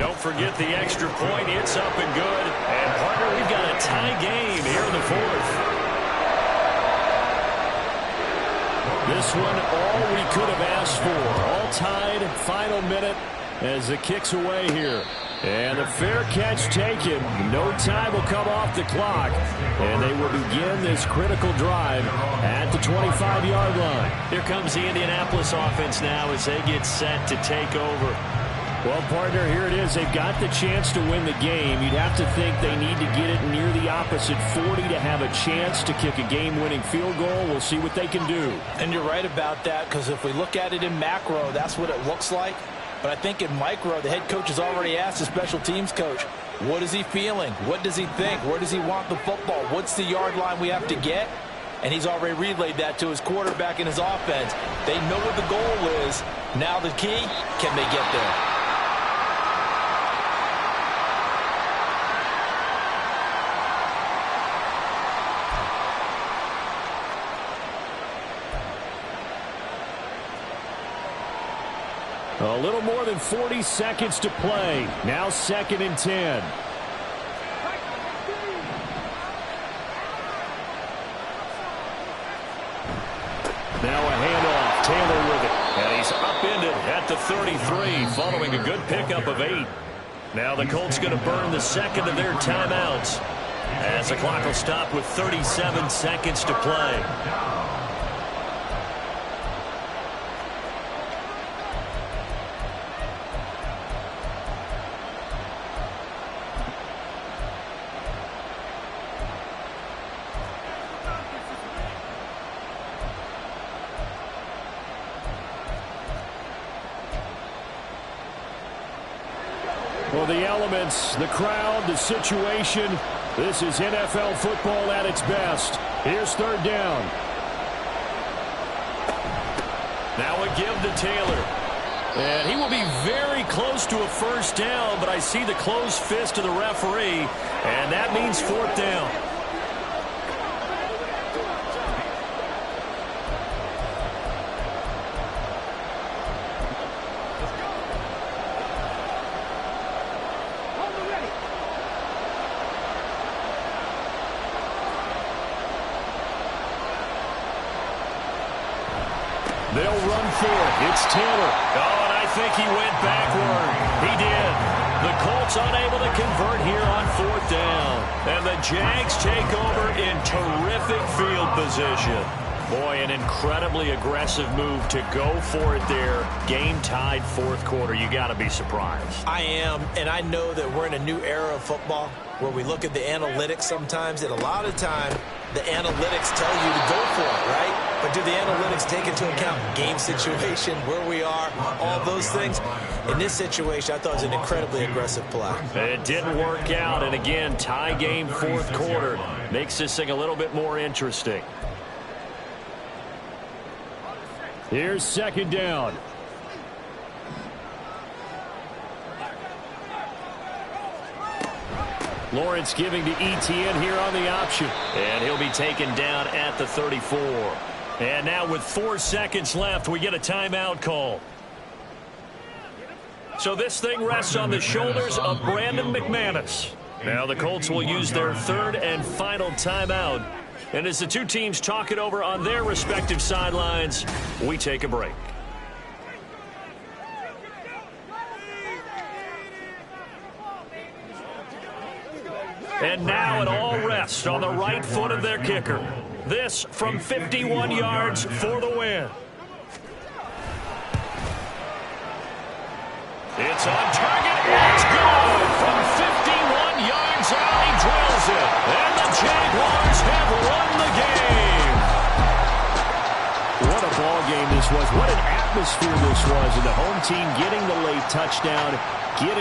Don't forget the extra point. It's up and good. And, partner, we've got a tie game here in the 4th. This one, all we could have asked for. All tied, final minute as it kicks away here. And a fair catch taken. No time will come off the clock. And they will begin this critical drive at the 25-yard line. Here comes the Indianapolis offense now as they get set to take over. Well, partner, here it is. They've got the chance to win the game. You'd have to think they need to get it near the opposite 40 to have a chance to kick a game-winning field goal. We'll see what they can do. And you're right about that, because if we look at it in macro, that's what it looks like. But I think in micro, the head coach has already asked the special teams coach, what is he feeling? What does he think? Where does he want the football? What's the yard line we have to get? and he's already relayed that to his quarterback and his offense. They know what the goal is. Now the key, can they get there? A little more than 40 seconds to play. Now 2nd and 10. Now a handoff. Taylor with it. And he's upended at the 33 following a good pickup of 8. Now the Colts going to burn the second of their timeouts as the clock will stop with 37 seconds to play. Well, the elements, the crowd, the situation, this is NFL football at its best. Here's 3rd down. Now a give to Taylor. And he will be very close to a 1st down, but I see the closed fist of the referee, and that means 4th down. They'll run for it. It's Taylor. Oh, and I think he went backward. He did. The Colts unable to convert here on 4th down. And the Jags take over in terrific field position. Boy, an incredibly aggressive move to go for it there. Game tied 4th quarter. You got to be surprised. I am, and I know that we're in a new era of football where we look at the analytics sometimes, and a lot of time the analytics tell you to go for it, right? But do the analytics take into account game situation, where we are, all those things? In this situation, I thought it was an incredibly aggressive play. It didn't work out, and again, tie game 4th quarter makes this thing a little bit more interesting. Here's 2nd down. Lawrence giving to Etienne here on the option. And he'll be taken down at the 34. And now with 4 seconds left, we get a timeout call. So this thing rests on the shoulders of Brandon McManus. Now the Colts will use their 3rd and final timeout. And as the two teams talk it over on their respective sidelines, we take a break. And now it all rests on the right foot of their kicker. This from 51 yards for the win. It's on target. It's good. From 51 yards out, he drills it. And the Jaguars have won the game. What a ball game this was. What an atmosphere this was. And the home team getting the late touchdown, getting